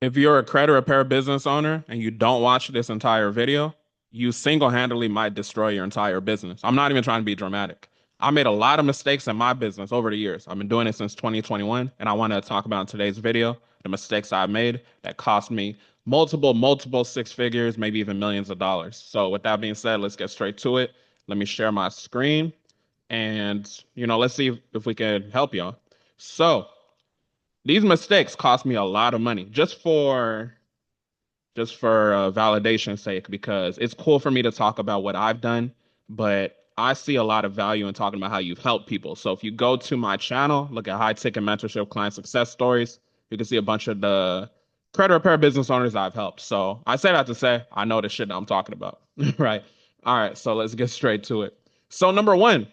If you're a credit repair business owner and you don't watch this entire video, you single-handedly might destroy your entire business. I'm not even trying to be dramatic. I made a lot of mistakes in my business over the years. I've been doing it since 2021, and I want to talk about in today's video the mistakes I've made that cost me multiple six figures, maybe even millions of dollars. So with that being said, let's get straight to it. Let me share my screen and let's see if we can help y'all. So these mistakes cost me a lot of money just for validation's sake, because it's cool for me to talk about what I've done, but I see a lot of value in talking about how you've helped people. So if you go to my channel, look at high ticket mentorship client success stories, you can see a bunch of the credit repair business owners I've helped. So I say that to say I know the shit that I'm talking about, right? All right, so let's get straight to it. So number one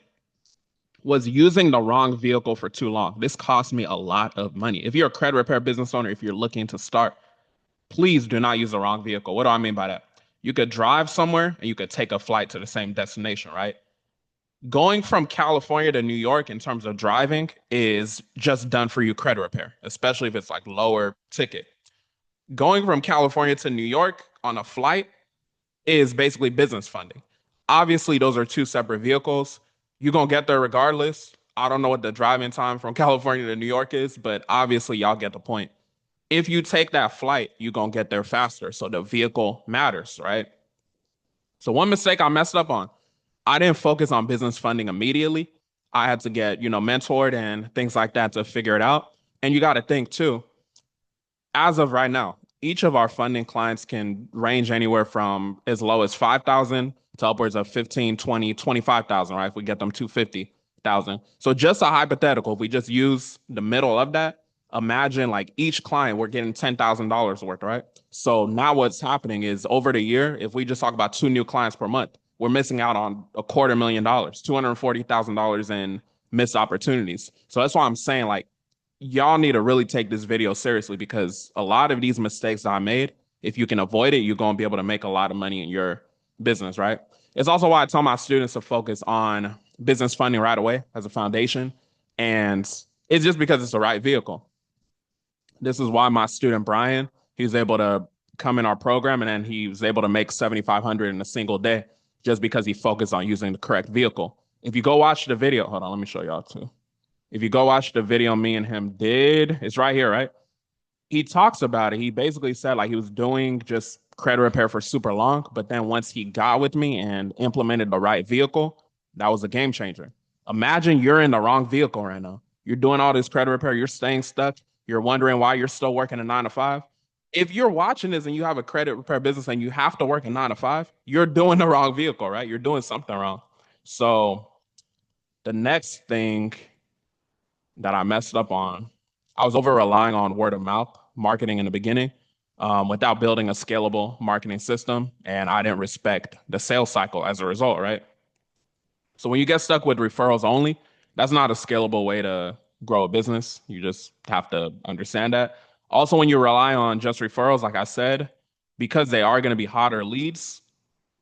was using the wrong vehicle for too long. This cost me a lot of money. If you're a credit repair business owner, if you're looking to start, please do not use the wrong vehicle. What do I mean by that? You could drive somewhere and you could take a flight to the same destination, right? Going from California to New York in terms of driving is just done for you credit repair, especially if it's like lower ticket. Going from California to New York on a flight is basically business funding. Obviously, those are two separate vehicles. You're going to get there regardless. I don't know what the driving time from California to New York is, but obviously, y'all get the point. If you take that flight, you're going to get there faster. So the vehicle matters, right? So one mistake I messed up on, I didn't focus on business funding immediately. I had to get, mentored and things like that to figure it out. And you got to think too, as of right now, each of our funding clients can range anywhere from as low as 5,000 to upwards of 15, 20, 25,000, right? If we get them 250,000. So just a hypothetical, if we just use the middle of that, imagine like each client, we're getting $10,000 worth, right? So now what's happening is over the year, if we just talk about two new clients per month, we're missing out on $250,000, $240,000 in missed opportunities. So that's why I'm saying like y'all need to really take this video seriously, because a lot of these mistakes I made, if you can avoid it, you're going to be able to make a lot of money in your business, right? It's also why I tell my students to focus on business funding right away as a foundation. And it's just because it's the right vehicle. This is why my student Brian, he was able to come in our program and then he was able to make 7,500 in a single day just because he focused on using the correct vehicle. If you go watch the video, hold on, let me show y'all too. If you go watch the video me and him did, it's right here, right? He talks about it. He basically said like he was doing just credit repair for super long, but then once he got with me and implemented the right vehicle, that was a game changer. Imagine you're in the wrong vehicle right now. You're doing all this credit repair, you're staying stuck, you're wondering why you're still working a 9 to 5. If you're watching this and you have a credit repair business and you have to work a 9 to 5, you're doing the wrong vehicle, right? You're doing something wrong. So the next thing that I messed up on. I was over relying on word of mouth marketing in the beginning without building a scalable marketing system. And I didn't respect the sales cycle as a result, right? So when you get stuck with referrals only, that's not a scalable way to grow a business. You just have to understand that. Also, when you rely on just referrals, like I said, because they are going to be hotter leads,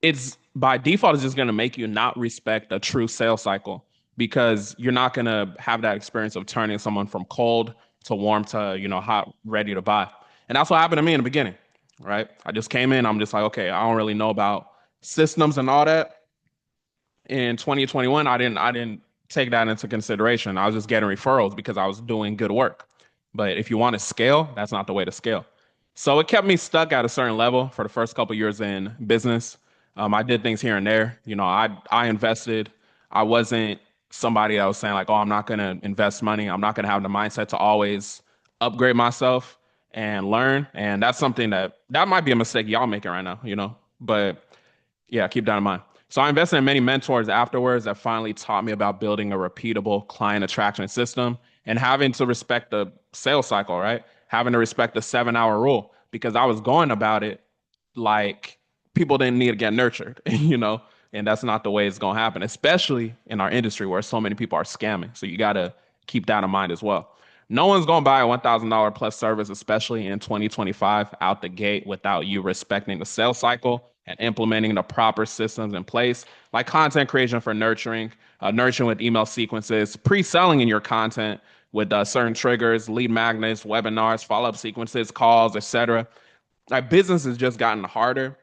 it's by default it's just going to make you not respect a true sales cycle, because you're not going to have that experience of turning someone from cold to warm to hot, ready to buy. And that's what happened to me in the beginning, right? I just came in, I'm just like, okay, I don't really know about systems and all that. In 2021, I didn't take that into consideration. I was just getting referrals because I was doing good work. But if you want to scale, that's not the way to scale. So it kept me stuck at a certain level for the first couple years in business. I did things here and there. I invested. I wasn't somebody that was saying like, oh, I'm not gonna invest money. I'm not gonna have the mindset to always upgrade myself and learn. And that's something that might be a mistake y'all making right now. But yeah, keep that in mind. So I invested in many mentors afterwards that finally taught me about building a repeatable client attraction system and having to respect the sales cycle, right? Having to respect the 7 hour rule, because I was going about it like people didn't need to get nurtured, and that's not the way it's going to happen, especially in our industry where so many people are scamming. So you got to keep that in mind as well. No one's going to buy a $1,000 plus service, especially in 2025, out the gate without you respecting the sales cycle and implementing the proper systems in place, like content creation for nurturing with email sequences, pre-selling in your content with certain triggers, lead magnets, webinars, follow-up sequences, calls, etc. Like business has just gotten harder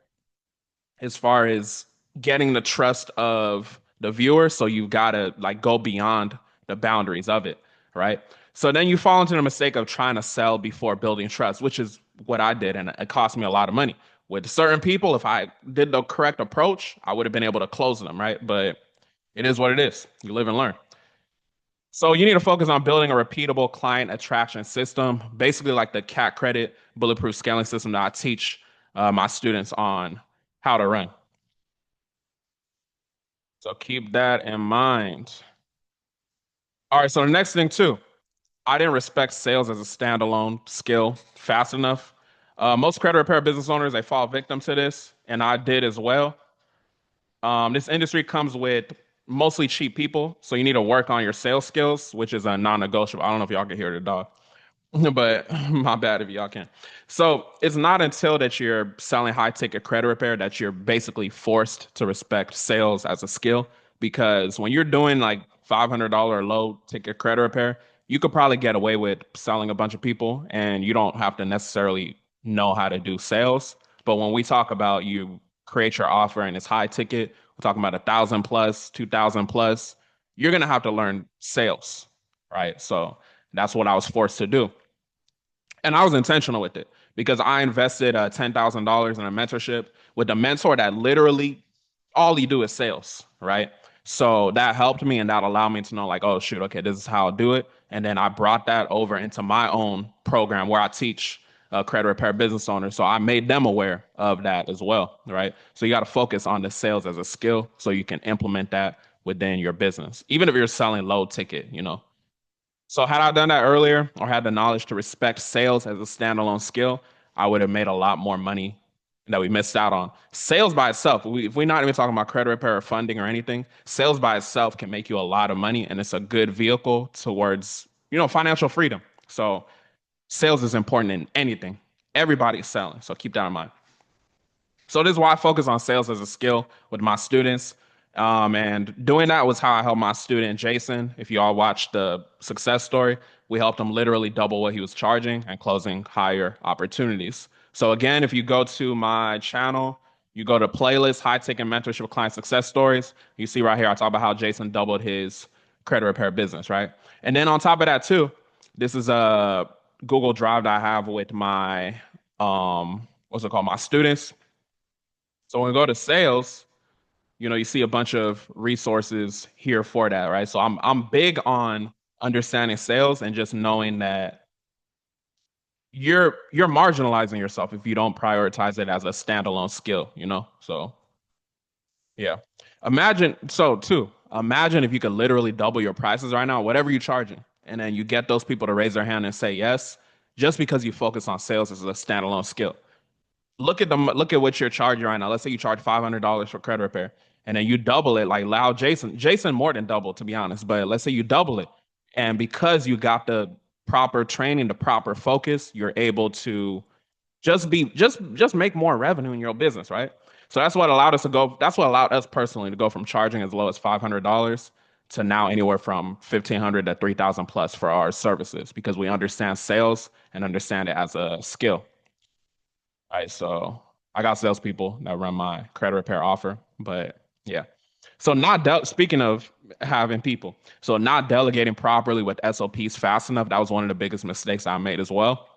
as far as getting the trust of the viewer. So you've got to like go beyond the boundaries of it, right? So then you fall into the mistake of trying to sell before building trust, which is what I did, and it cost me a lot of money. With certain people, if I did the correct approach, I would have been able to close them, right? But it is what it is. You live and learn. So you need to focus on building a repeatable client attraction system, basically like the CAC credit bulletproof scaling system that I teach my students on how to run. So keep that in mind. All right, so the next thing too, I didn't respect sales as a standalone skill fast enough. Most credit repair business owners, they fall victim to this, and I did as well. This industry comes with mostly cheap people, so you need to work on your sales skills, which is a non-negotiable. I don't know if y'all can hear the dog. But my bad if y'all can. So it's not until that you're selling high ticket credit repair that you're basically forced to respect sales as a skill. Because when you're doing like $500 low ticket credit repair, you could probably get away with selling a bunch of people and you don't have to necessarily know how to do sales. But when we talk about you create your offer and it's high ticket, we're talking about 1,000 plus, 2,000 plus, you're gonna have to learn sales, right? So that's what I was forced to do. And I was intentional with it because I invested $10,000 in a mentorship with a mentor that literally all he do is sales, right? So that helped me and that allowed me to know like, oh shoot, okay, this is how I'll do it. And then I brought that over into my own program where I teach credit repair business owners. So I made them aware of that as well, right? So you got to focus on the sales as a skill so you can implement that within your business, even if you're selling low ticket, you know. So had I done that earlier or had the knowledge to respect sales as a standalone skill, I would have made a lot more money that we missed out on. Sales by itself, if we're not even talking about credit repair or funding or anything, sales by itself can make you a lot of money and it's a good vehicle towards, financial freedom. So sales is important in anything. Everybody's selling. So keep that in mind. So this is why I focus on sales as a skill with my students. And doing that was how I helped my student Jason. If you all watched the success story, we helped him literally double what he was charging and closing higher opportunities. So again, if you go to my channel, you go to playlist, high ticket mentorship client success stories. You see right here, I talk about how Jason doubled his credit repair business, right? And then on top of that too, this is a Google Drive that I have with my what's it called, my students. So when we go to sales, you see a bunch of resources here for that, right? So I'm big on understanding sales and just knowing that you're marginalizing yourself if you don't prioritize it as a standalone skill, you know? So yeah. Imagine if you could literally double your prices right now, whatever you're charging, and then you get those people to raise their hand and say yes, just because you focus on sales as a standalone skill. Look at what you're charging right now. Let's say you charge $500 for credit repair, and then you double it like loud Jason more than double to be honest. But let's say you double it, and because you got the proper training, the proper focus, you're able to just make more revenue in your business, right? So that's what allowed us to go. That's what allowed us personally to go from charging as low as $500 to now anywhere from 1,500 to 3,000 plus for our services because we understand sales and understand it as a skill. All right, so I got salespeople that run my credit repair offer, but yeah. So speaking of having people, so not delegating properly with SOPs fast enough, that was one of the biggest mistakes I made as well.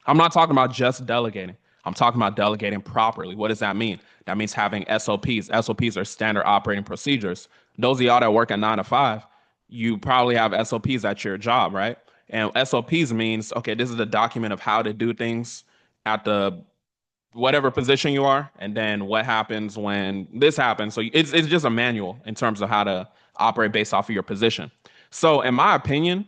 I'm not talking about just delegating. I'm talking about delegating properly. What does that mean? That means having SOPs. SOPs are standard operating procedures. Those of y'all that work at 9 to 5, you probably have SOPs at your job, right? And SOPs means, okay, this is the document of how to do things at the whatever position you are, and then what happens when this happens. So it's just a manual in terms of how to operate based off of your position. So in my opinion,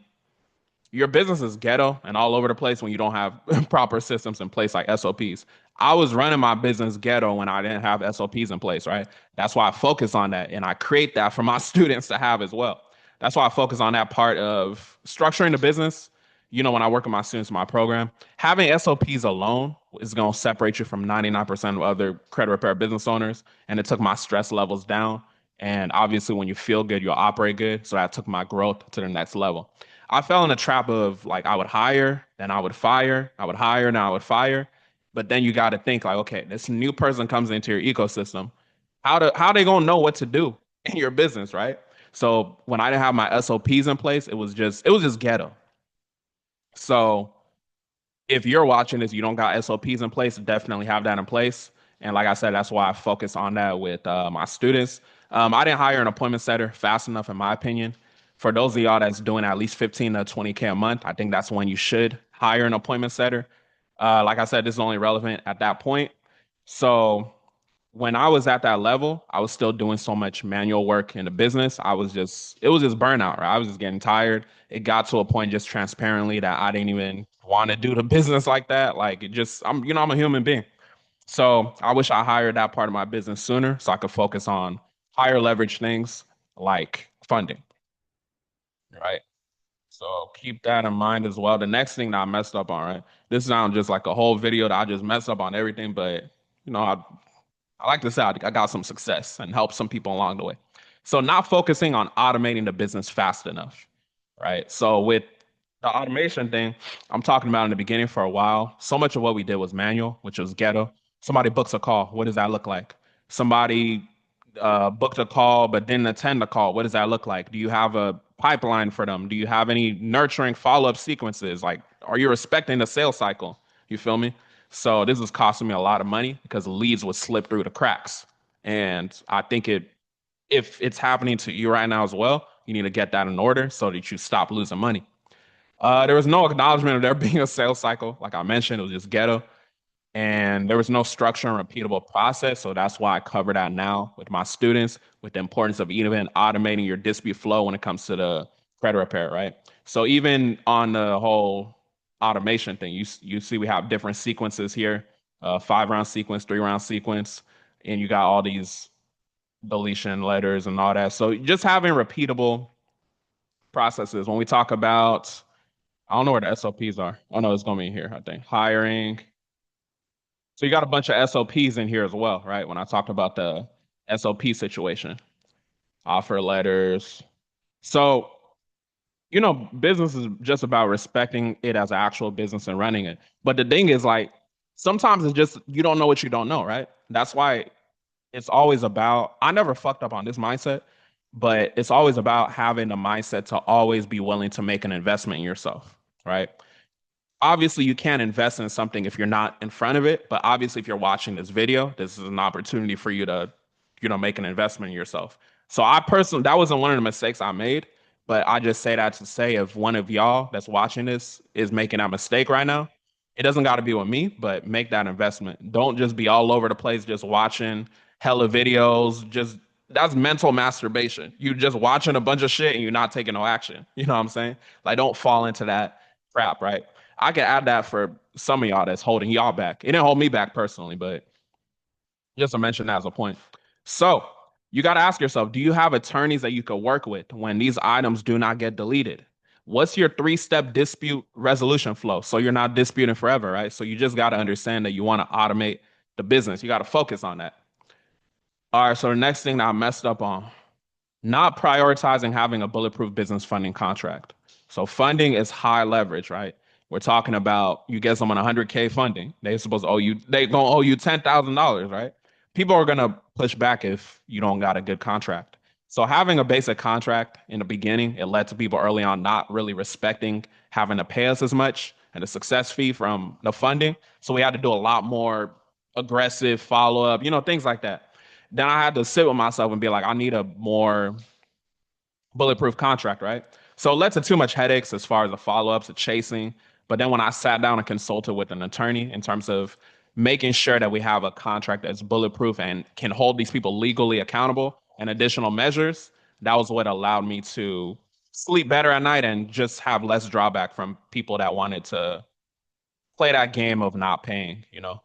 your business is ghetto and all over the place when you don't have proper systems in place like SOPs. I was running my business ghetto when I didn't have SOPs in place, right? That's why I focus on that and I create that for my students to have as well. That's why I focus on that part of structuring the business. When I work with my students in my program, having SOPs alone is going to separate you from 99% of other credit repair business owners. And it took my stress levels down. And obviously, when you feel good, you'll operate good. So that took my growth to the next level. I fell in a trap of like I would hire, then I would fire, I would hire, then I would fire. But then you got to think like, okay, this new person comes into your ecosystem. How they gonna know what to do in your business, right? So when I didn't have my SOPs in place, it was just ghetto. So if you're watching this, you don't got SOPs in place, definitely have that in place. And like I said, that's why I focus on that with my students. I didn't hire an appointment setter fast enough, in my opinion. For those of y'all that's doing at least 15 to 20K a month, I think that's when you should hire an appointment setter. Like I said, this is only relevant at that point. So when I was at that level, I was still doing so much manual work in the business. It was just burnout, right? I was just getting tired. It got to a point just transparently that I didn't even want to do the business like that. Like it just, I'm a human being. So I wish I hired that part of my business sooner so I could focus on higher leverage things like funding, right? So keep that in mind as well. The next thing that I messed up on, right? This sounds just like a whole video that I just messed up on everything, but I like to say I got some success and help some people along the way. So not focusing on automating the business fast enough, right? So with the automation thing, I'm talking about in the beginning for a while. So much of what we did was manual, which was ghetto. Somebody books a call. What does that look like? Somebody booked a call but didn't attend the call. What does that look like? Do you have a pipeline for them? Do you have any nurturing follow-up sequences? Like, are you respecting the sales cycle? You feel me? So this is costing me a lot of money because leads would slip through the cracks. And I think if it's happening to you right now as well, you need to get that in order so that you stop losing money. There was no acknowledgement of there being a sales cycle. Like I mentioned, it was just ghetto. And there was no structure and repeatable process. So that's why I cover that now with my students, with the importance of even automating your dispute flow when it comes to the credit repair, right? So even on the whole automation thing, you see we have different sequences here, 5 round sequence, 3 round sequence, and you got all these deletion letters and all that. So just having repeatable processes. When we talk about, I don't know where the SOPs are. Oh no, it's gonna be here, I think. Hiring. So you got a bunch of SOPs in here as well, right? When I talked about the SOP situation, offer letters. So, business is just about respecting it as an actual business and running it. But the thing is, like, sometimes it's just you don't know what you don't know, right? That's why it's always about, I never fucked up on this mindset, but it's always about having the mindset to always be willing to make an investment in yourself, right? Obviously you can't invest in something if you're not in front of it, but obviously if you're watching this video, this is an opportunity for you to make an investment in yourself. So I personally, that wasn't one of the mistakes I made, but I just say that to say if one of y'all that's watching this is making that mistake right now, it doesn't got to be with me, but make that investment. Don't just be all over the place just watching hella videos. Just That's mental masturbation. You just watching a bunch of shit and you're not taking no action. You know what I'm saying? Like don't fall into that trap, right? I can add that for some of y'all that's holding y'all back. It didn't hold me back personally, but just to mention that as a point. So you got to ask yourself, do you have attorneys that you could work with when these items do not get deleted? What's your three-step dispute resolution flow? So you're not disputing forever, right? So you just got to understand that you want to automate the business. You got to focus on that. All right. So the next thing that I messed up on, not prioritizing having a bulletproof business funding contract. So funding is high leverage, right? We're talking about you get someone 100K funding. They gonna owe you $10,000, right? People are gonna push back if you don't got a good contract. So having a basic contract in the beginning, it led to people early on not really respecting having to pay us as much and the success fee from the funding. So we had to do a lot more aggressive follow up, things like that. Then I had to sit with myself and be like, I need a more bulletproof contract, right? So it led to too much headaches as far as the follow-ups, the chasing. But then when I sat down and consulted with an attorney in terms of making sure that we have a contract that's bulletproof and can hold these people legally accountable and additional measures, that was what allowed me to sleep better at night and just have less drawback from people that wanted to play that game of not paying. So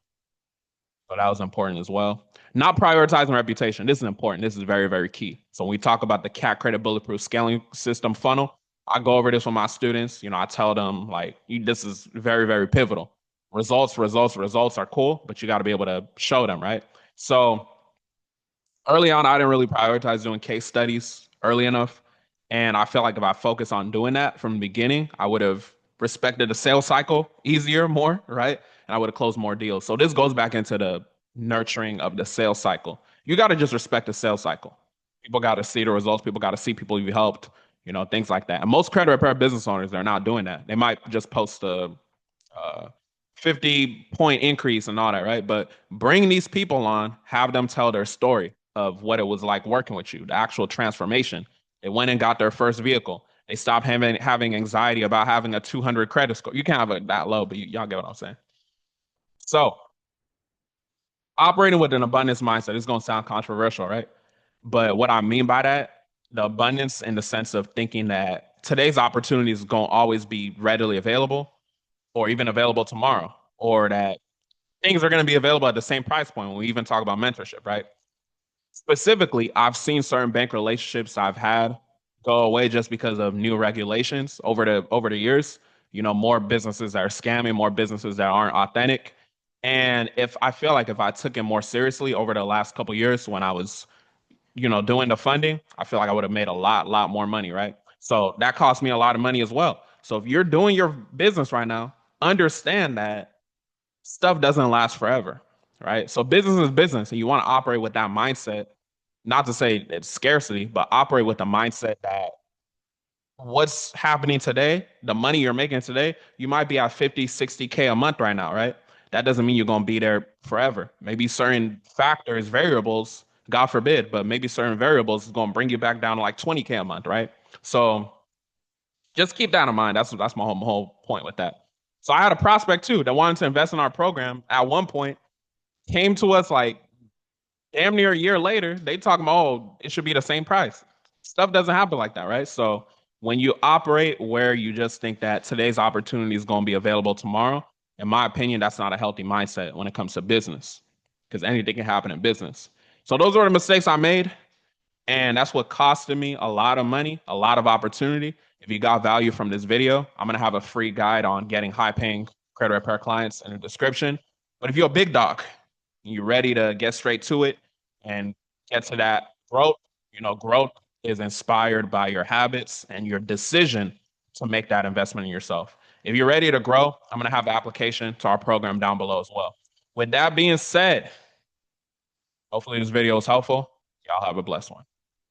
that was important as well. Not prioritizing reputation. This is important. This is very, very key. So when we talk about the CAC credit bulletproof scaling system funnel, I go over this with my students. I tell them like this is very, very pivotal. Results, results, results are cool, but you got to be able to show them, right? So early on, I didn't really prioritize doing case studies early enough. And I feel like if I focus on doing that from the beginning, I would have respected the sales cycle easier, more, right? And I would have closed more deals. So this goes back into the nurturing of the sales cycle. You got to just respect the sales cycle. People got to see the results. People got to see people you helped, things like that. And most credit repair business owners, they're not doing that. They might just post a 50-point increase and all that, right? But bring these people on, have them tell their story of what it was like working with you, the actual transformation. They went and got their first vehicle. They stopped having anxiety about having a 200 credit score. You can't have it that low, but y'all get what I'm saying. So, operating with an abundance mindset is going to sound controversial, right? But what I mean by that, the abundance in the sense of thinking that today's opportunity is going to always be readily available or even available tomorrow, or that things are going to be available at the same price point when we even talk about mentorship, right? Specifically, I've seen certain bank relationships I've had go away just because of new regulations over the years. More businesses that are scamming, more businesses that aren't authentic. And if I feel like if I took it more seriously over the last couple of years when I was, doing the funding, I feel like I would have made a lot more money, right? So that cost me a lot of money as well. So if you're doing your business right now, understand that stuff doesn't last forever, right? So business is business, and you want to operate with that mindset. Not to say it's scarcity, but operate with the mindset that what's happening today, the money you're making today, you might be at 50, 60K a month right now, right? That doesn't mean you're going to be there forever. Maybe certain factors, variables, God forbid, but maybe certain variables is going to bring you back down to like 20K a month, right? So just keep that in mind. That's my whole point with that. So I had a prospect too that wanted to invest in our program at one point, came to us like damn near a year later. They talking about, oh, it should be the same price. Stuff doesn't happen like that, right? So when you operate where you just think that today's opportunity is going to be available tomorrow, in my opinion, that's not a healthy mindset when it comes to business, because anything can happen in business. So those are the mistakes I made. And that's what costed me a lot of money, a lot of opportunity. If you got value from this video, I'm going to have a free guide on getting high paying credit repair clients in the description. But if you're a big dog, you're ready to get straight to it and get to that growth, growth is inspired by your habits and your decision to make that investment in yourself. If you're ready to grow, I'm going to have the application to our program down below as well. With that being said, hopefully this video is helpful. Y'all have a blessed one.